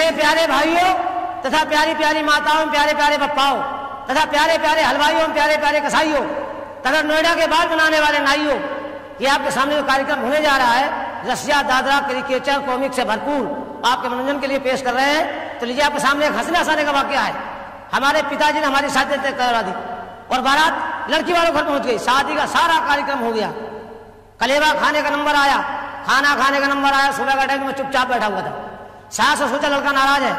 मेरे प्यारे भाइयों तथा प्यारी प्यारी माताओं, प्यारे प्यारे पप्पाओं तथा प्यारे प्यारे हलवाइयों, प्यारे प्यारे कसाईयों तथा नोएडा के बाल बनाने वाले नाइयों, ये आपके सामने जो कार्यक्रम होने जा रहा है रसिया, दादरा, क्रिकेचर, कॉमिक से भरपूर आपके मनोरंजन के लिए पेश कर रहे हैं। तो लीजिए आपके सामने एक हंसने हंसाने का वाकया है। हमारे पिताजी ने हमारी शादी तय करवा दी और बारात लड़की वालों घर पहुंच गई। शादी का सारा कार्यक्रम हो गया, कलेवा खाने का नंबर आया, खाना खाने का नंबर आया। सुबह का टाइम में चुपचाप बैठा हुआ था। सास ने सोचा लड़का नाराज है,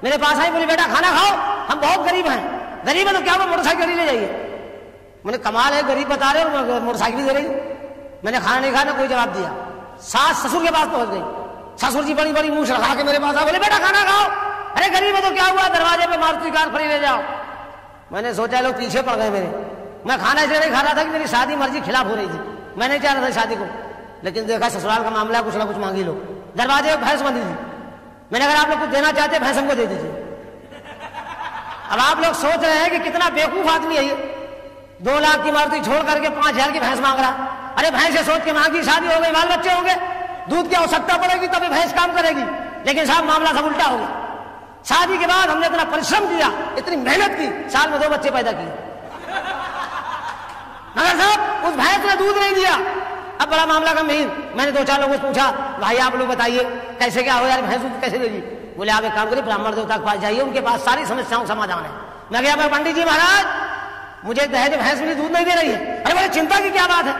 मेरे पास आई, बोली बेटा खाना खाओ, हम बहुत गरीब हैं। गरीब है तो क्या वो मोटरसाइकिल ले जाइए। मैंने कमाल है, गरीब बता रहे हो मोटरसाइकिल दे रही। मैंने खाना नहीं खाना, कोई जवाब दिया। सास ससुर के पास पहुंच गई। ससुर जी बड़ी बड़ी मुंह लगा के मेरे पास आ, बोले बेटा खाना खाओ। अरे गरीब है तो क्या हुआ, दरवाजे पे मारुति कार खड़ी ले जाओ। मैंने सोचा लोग पीछे पड़ गए मेरे। मैं खाना इसलिए नहीं खा रहा था कि मेरी शादी मर्जी खिलाफ हो रही थी, मैं नहीं चाह रहा था शादी को। लेकिन देखा ससुराल का मामला, कुछ ना कुछ मांगी लो। दरवाजे पे भैंस बंधी थी। मैंने अगर आप लोग कुछ देना चाहते भैंस हमको दे दीजिए। अब आप लोग सोच रहे हैं कि कितना बेवकूफ आदमी है ये, 2 लाख की मारुति छोड़ करके 5,000 की भैंस मांग रहा। अरे भैंस से सोच के मांगी, शादी हो गई, बाल बच्चे होंगे, दूध की आवश्यकता पड़ेगी तभी भैंस काम करेगी। लेकिन साहब मामला सब उल्टा हो गया। शादी के बाद हमने इतना परिश्रम किया, इतनी मेहनत की, साल में 2 बच्चे पैदा किए, मगर साहब उस भैंस ने दूध नहीं दिया। अब बड़ा मामला गंभीर। मैंने 2-4 लोगों से पूछा, भाई आप लोग बताइए कैसे क्या हो यार, भैंस दूध कैसे देगी। बोले आप एक काम करिए, ब्राह्मण देवता के पास जाइए, उनके पास सारी समस्याओं का समाधान है। मैं गया, मैं पंडित जी महाराज मुझे दहेज भैंस मेरी दूध नहीं दे रही है। अरे बोले चिंता की क्या बात है,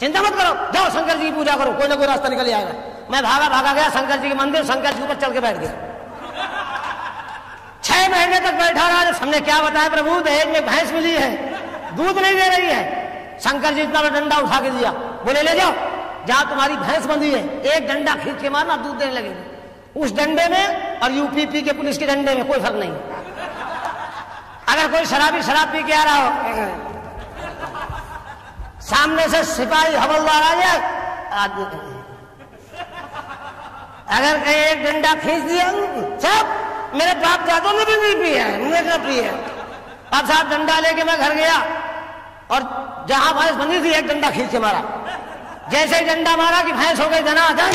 चिंता मत करो, जाओ शंकर जी की पूजा करो, कोई ना कोई रास्ता निकल आएगा। मैं भागा गया शंकर जी के मंदिर, शंकर जी ऊपर चल के बैठ गया। 6 महीने तक बैठा रहा। हमने क्या बताया प्रभु, दहेज में भैंस मिली है, दूध नहीं दे रही है। शंकर जी इतना बड़ा डंडा उठा के दिया, बोले ले जाओ, जहां तुम्हारी भैंस बंधी है एक डंडा खींच के मारना, दूध देने लगेगी। उस डंडे में और यूपीपी के पुलिस के डंडे में कोई फर्क नहीं। अगर कोई शराबी शराब पी के आ रहा हो, सामने से सिपाही हवलदार आ जाए, अगर कहीं एक डंडा खींच दिया, सब मेरे बाप दादों ने भी नहीं पिया है, मुझे क्या पिया है। अब साहब डंडा लेके मैं घर गया और जहां भैंस बंधी थी एक डंडा खींच के मारा। जैसे ही डंडा मारा कि भैंस हो गई धनाधन,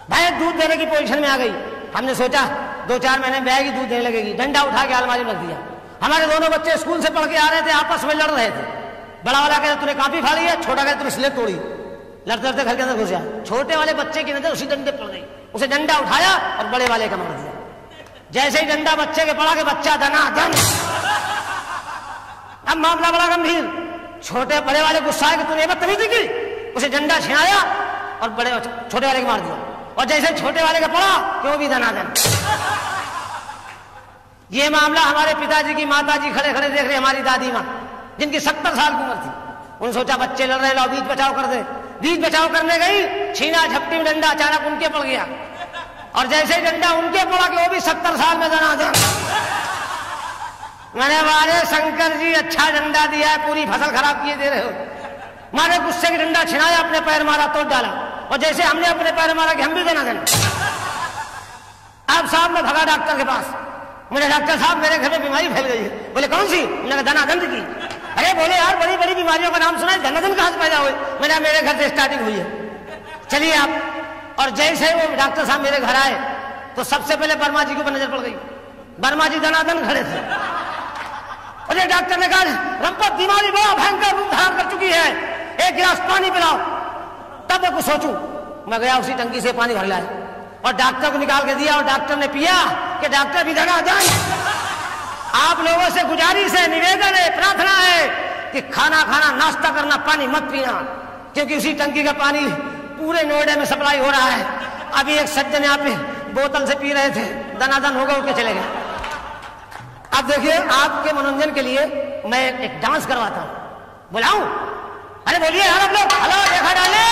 भैंस दूध देने की पोजीशन में आ गई। हमने सोचा 2-4 महीने में आएगी, दूध देने लगेगी। डंडा उठा के अलमारी में रख दिया। हमारे दोनों बच्चे स्कूल से पढ़ के आ रहे थे, आपस में लड़ रहे थे। बड़ा वाला कहता तूने काफी फाड़ी है, छोटा कहता तूने स्लेट तोड़ी। लड़ते लड़ते घर के अंदर घुस गया। छोटे वाले बच्चे की नजर उसी डंडे पर पड़ गई, उसे डंडा उठाया और बड़े वाले का मार दिया। जैसे ही डंडा बच्चे के पड़ा के बच्चा धनाधन। अब मामला बड़ा गंभीर। बड़े वाले गुस्सा है कि तूने बदतमीजी की, उसे डंडा छिनाया और छोटे वाले को मार दिया। और जैसे छोटे वाले का पड़ा कि वो भी धनाधन। ये मामला हमारे पिताजी की माताजी खड़े खड़े देख रहे, हमारी दादी माँ जिनकी 70 साल की उम्र थी। उन्होंने सोचा बच्चे लड़ रहे, लो बीच बचाव कर दे। बीच बचाव करने गई, छीना झपटी में डंडा अचानक उनके पड़ गया। और जैसे ही डंडा उनके पड़ा कि वो भी 70 साल में धनाधन। मैंने वाले शंकर जी अच्छा डंडा दिया है, पूरी फसल खराब किए दे रहे हो। मारे गुस्से की डंडा छिनाया, अपने पैर मारा, तोड़ डाला। और जैसे हमने अपने पैर मारा कि हम भी धनाधन। अब साहब मैं भगा डॉक्टर के पास। मुझे डॉक्टर साहब मेरे घर में बीमारी फैल गई है। बोले कौन सी? मैंने कहा धनाधन की। अरे बोले यार बड़ी बड़ी बीमारियों का नाम सुना है, धनाधन कहां से पैदा हुए? मैंने मेरे घर से स्टार्टिंग हुई है, चलिए आप। और जैसे वो डॉक्टर साहब मेरे घर आए तो सबसे पहले वर्मा जी के ऊपर नजर पड़ गई। वर्मा जी धनाधन खड़े थे। अरे डॉक्टर ने कहा रंपत बीमारी बड़ा भयंकर रूप धारण कर चुकी है, एक गिलास पानी पिलाओ। तब मैं कुछ सोचूं, मैं गया उसी टंकी से पानी भर लाया और डॉक्टर को निकाल के दिया। और डॉक्टर ने पिया कि डॉक्टर भी धनाधन। आप लोगों से गुजारिश है, निवेदन है, प्रार्थना है कि खाना खाना, नाश्ता करना, पानी मत पीना, क्योंकि उसी टंकी का पानी पूरे नोएडा में सप्लाई हो रहा है। अभी एक सज्जन यहाँ पे बोतल से पी रहे थे, धनाधन होगा, उठ के चले गए। अब देखिए आपके मनोरंजन के लिए मैं एक डांस करवाता हूं, बुलाऊं? अरे बोलिए यार आप लोग, हेलो देखा डाले।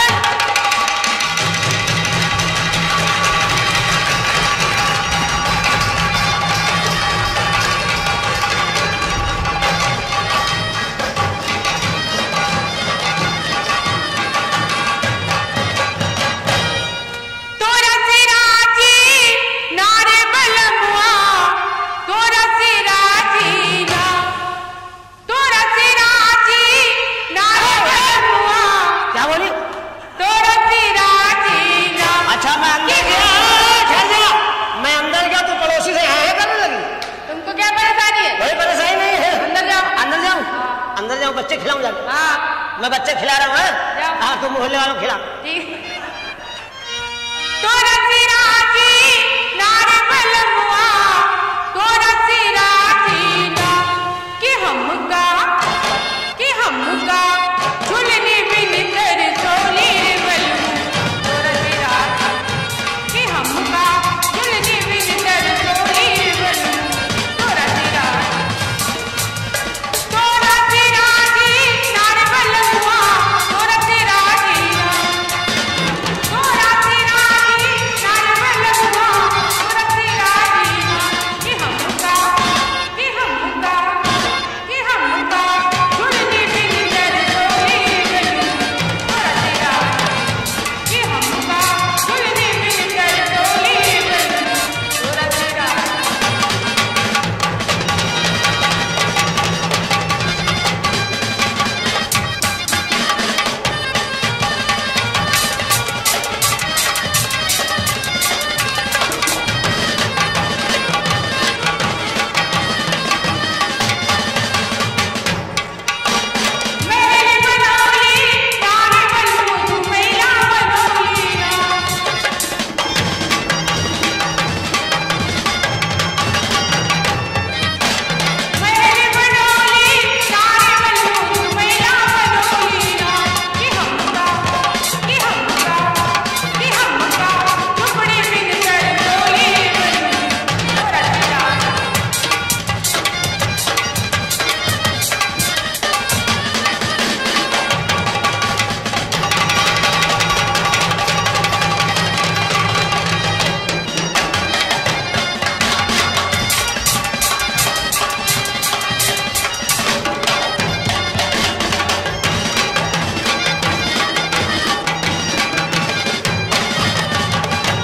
बच्चे खिलाऊं जाके। हाँ मैं बच्चे खिला रहा हूँ। हाँ तुम मोहल्ले वालों खिला। ठीक। तो रसिराजी नारे बलमुआ, तो रसिराजी ना कि हमका झुलने बिन कर चोली बलमु, तो रसिराजी कि हमका झुलने बिन कर चोली बलमु, तो रसिराजी नारे बलमुआ, तो रसिराजी तो रसिराजी नारे बलमुआ, तो रसिराजी कि हमका झुलने बिन कर चोली बलमु, तो रसिराजी कि हमका झुलने बिन कर चोली बलमु, तो रसिराजी। मेरी बनौली नारे बलमु मैया बनौली ना, मेरी बनौली नारे बलमु मैया बनौली ना कि हमका झुपड़ी बिन कर चोली बलमु, तो रसिराजी।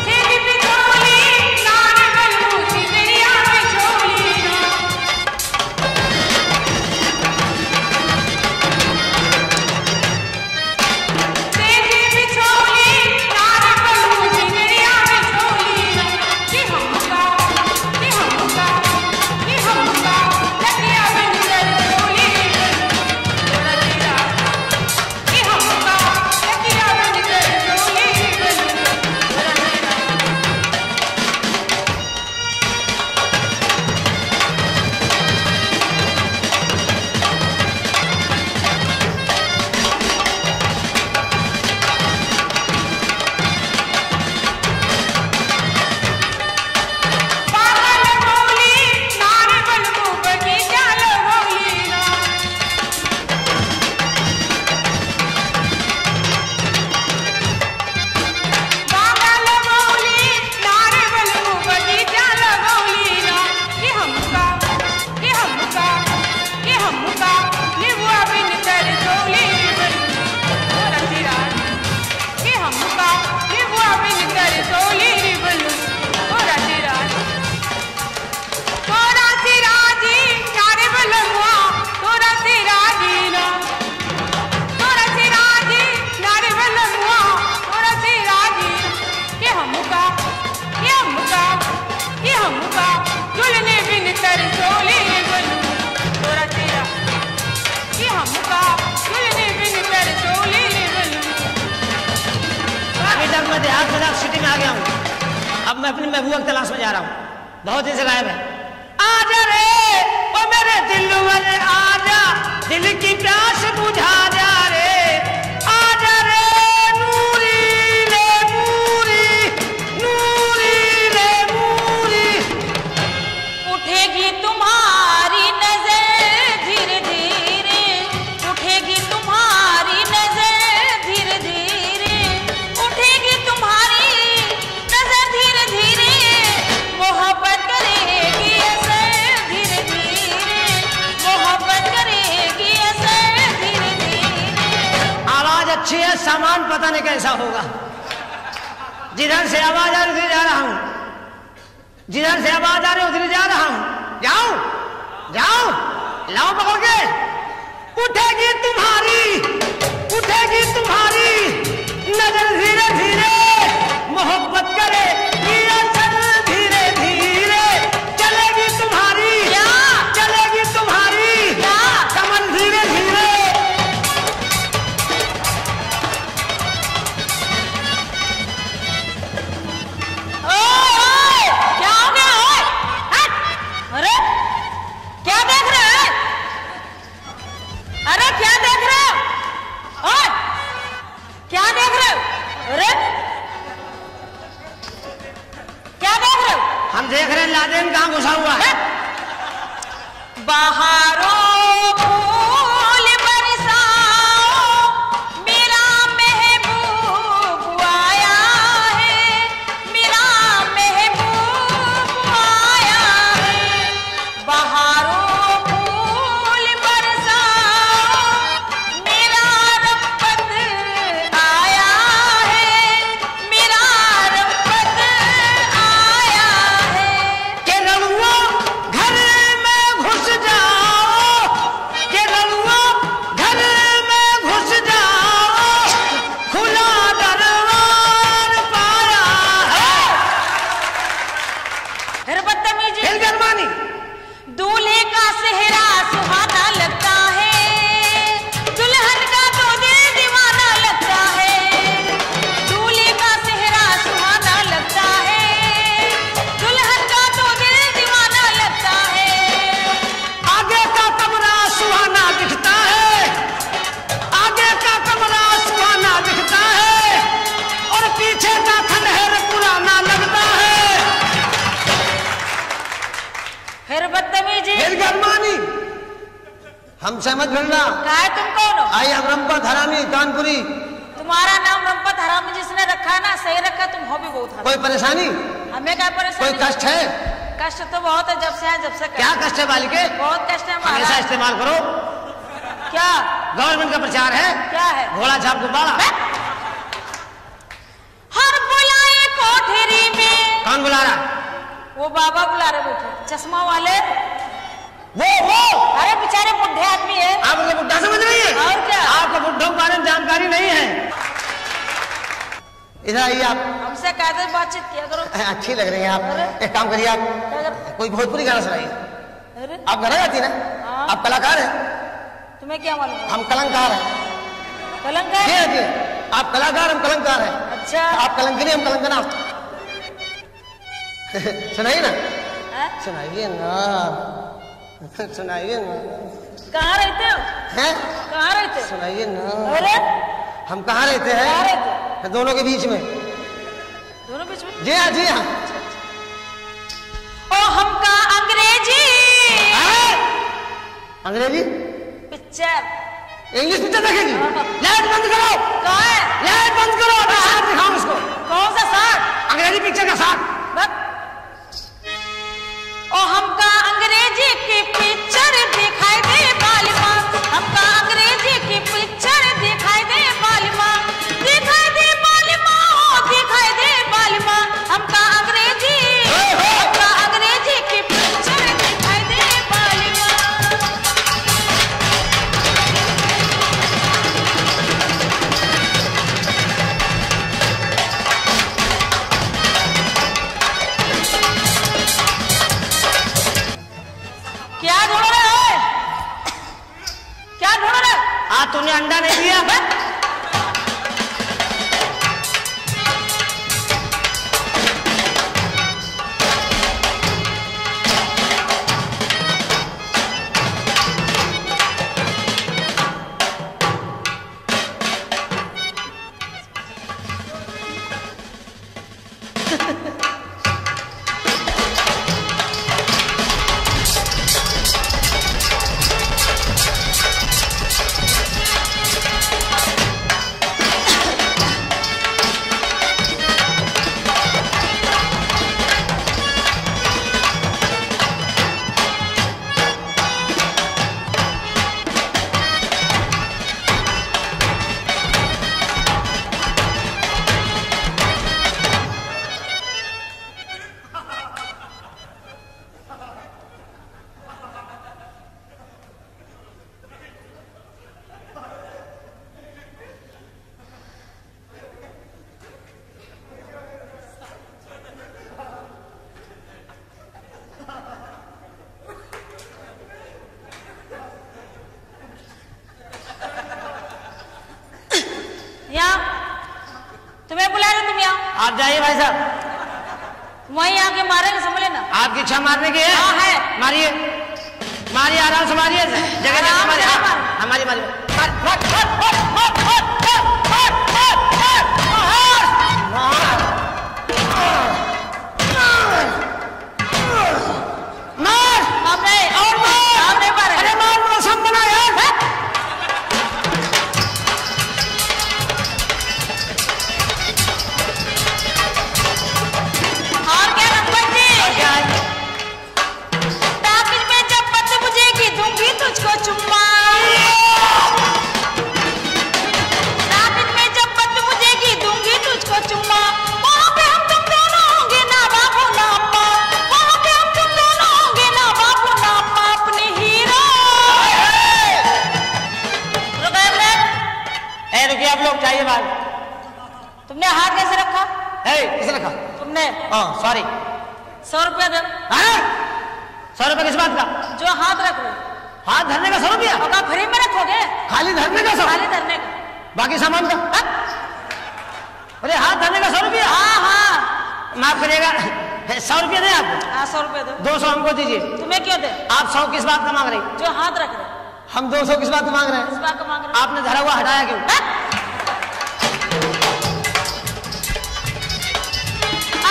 तेरी बिछोली नारे बलमु सिमरिया बिछोली ना, तेरी बिछोली नारे बलमु सिमरिया बिछोली ना कि हमका लगिया बिन कर चोली बलमु, तो रसिराजी कि हमका लगिया बिन कर चोली बलमु, तो रसिराजी। बागा लगौली नारे बलमु बगीचा लगौली ना, बागा लगौली नारे बलमु बगीचा लगौली ना कि हमका निबुआ बिन कर चोली बलमु, तो रसिराजी कि हमका निबुआ बिन कर चोली बलमु, तो रसिराजी। तो रसिराजी नारे बलमुआ, तो रसिराजी ना, तो रसिराजी नारे बलमुआ, तो रसिराजी कि हमका झुलने बिन कर चोली बलमु, तो रसिराजी कि हमका झुलने बिन कर चोली बलमु। अभी तक मैं देहात में सिटी में आ गया हूँ। अब मैं अपनी महबूबा की तलाश में जा रहा हूँ। बहुत दिन से गायब है। आजा रे ओ मेरे दिल वाले आजा, दिल की प्यास बुझा जा रे। आजा रे नूरी ले मूरी, नूरी ले मूरी। उठेगी तुम्हारी नजर धीरे धीरे, उठेगी तुम्हारी नजर धीरे धीरे, उठेगी तुम्हारी नजर धीरे धीरे, मोहब्बत करेगी असर धीरे धीरे, मोहब्बत करेगी असर धीरे धीरे। आवाज अच्छी है, सामान पता नहीं कैसा होगा। जिधर से आवाज आ रही उधर जा रहा हूँ, जिधर से आवाज आ रही उधर जा रहा हूँ। जाओ लाओ पकड़ के। उठेगी तुम्हारी नजर धीरे धीरे, मोहब्बत करेगी असर धीरे धीरे। चलेगी तुम्हारी कमर धीरे धीरे, कहाँ घुसा हुआ है? बहारों फूल बरसाओ, मेरा महबूब आया है, मेरा महबूब आया है। बहारों फूल बरसाओ, मेरा रब्बत आया है, मेरा रब्बत आया है। के रड़ुआ घर में घुस जाओ, के रड़ुआ घर में घुस जाओ, खुला दरबार पाया है। फिर बदतमीजी। फिर गरमानी। दूल्हे का सेहरा सुहाना लगता है, दुल्हन का तो दिल दीवाना लगता है। दूल्हे का सेहरा सुहाना लगता है, दुल्हन का तो दिल दीवाना लगता है। आगे का कमरा सुहाना दिखता है, आगे का कमरा सुहाना दिखता है, और पीछे का खंडहर पुराना लगता है। फिर बदतमीजी। फिर गरमानी। हमसे मत भिड़ना। क्या है, तुम कौन हो? आई हम रंपत हरामी कानपुरी। तुम्हारा नाम रंपत हरामी जिसने रखा है ना, सही रखा, तुम हो भी बहुत हरामी। कोई परेशानी, हमें क्या कोई परेशानी? कष्ट है? कष्ट तो बहुत है, जब से है, जब से क्या कष्ट है बालिके? बहुत कष्ट है हमेशा महाराज। इस्तेमाल करो। क्या गवर्नमेंट का प्रचार है, क्या है? घोड़ा छाप गुब्बारा। हर बुलाए कोठरी में। कौन बुला रहा? वो बाबा बुला रहे बैठे, चश्मा वाले। वो अरे बेचारे बुढ़े आदमी है। आप उनको बुढ़ा समझ रही है? और क्या? आपको बुढ़ों के बारे में जानकारी नहीं है। इधर आइए आप। हमसे कायदे से बातचीत किया करो। अच्छी लग रही है आप। एक काम करिए, आप क्या कर- कोई भोजपुरी गाना सुनाइए। अरे आप गाना गाती ना? हाँ। आप कलाकार हैं, तुम्हें क्या मालूम? हम कलंकार हैं। कलंक जी है? जी, आप कलाकार, हम कलंकार हैं। अच्छा। आप कलंकनी, हम कलंकना। सुनाइए ना, हैं? सुनाइए ना, सुनाइए ना। कहाँ रहते हो? हैं? कहाँ रहते हो? सुनाइए ना। अरे हम कहाँ रहते कहाँ हैं? रहते? दोनों के बीच में। दोनों बीच में। जी हाँ, जी हाँ। ओ हमका अंग्रेजी अंग्रेजी पिक्चर। इंग्लिश पिक्चर देखेगी? लाइट बंद करो, कहाँ है? लाइट बंद करो, अभी साथ दिखाऊं इसको। कौन सा साथ? अंग्रेजी पिक्चर का साथ। बस। ओ हमका अंग्रेजी की पिक्चर दिखाई दे बालिमा, हमका अंग्रेजी की पिक्चर दिखाई दे बालिमा, दिखाई दे बालिमा, ओ दिखाई दे बालिमा, हमका अंग्रेजी की पिक्चर दिखाई दे बालिमा। क्या ढूंढ रहे हो? क्या ढूंढ रहे हो? आज तूने अंडा नहीं दिया? तुम्हें बुला रहे, तुम यहाँ। आप जाइए भाई साहब, वहीं आके मारेंगे, समझ लेना। आपकी इच्छा मारने की है? हाँ है। मारिए, मारिए, आराम से मारिए, जगह जगह आराम मारिए। से मार। हमारी मारिए। रुकिए आप लोग, चाहिए बाल। तुमने हाथ कैसे रखा? किसने रखा? तुमने। सॉरी। 100 रुपया दे। 100 रुपया किस बात का? जो हाथ रख रहे। हाथ धरने का 100 रुपया? और फ्री में रखोगे? खाली धरने का 100? खाली धरने का। बाकी सामान का? अरे हाथ धरने का 100 रुपया? हाँ। माफ करिएगा, 100 रुपया दे आपको? 100 रुपया दो। 200 हमको दीजिए। तुम्हें क्यों दे? आप 100 किस बात का मांग रही? जो हाथ रख रहे। हम 200 किस बात का मांग रहे हैं? किस बात का मांग रहे? आपने धरा हुआ हटाया क्यों?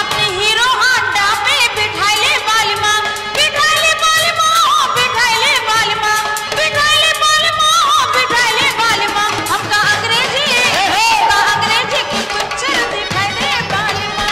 अपने हीरो हांडा पे बिठाइले बालिमा, बिठाइले बालिमा, बिठाइले बालिमा, बिठाइले बालिमा, बिठाइले बालिमा। हमका अंग्रेजी की पिक्चर दिखाई दे बालिमा।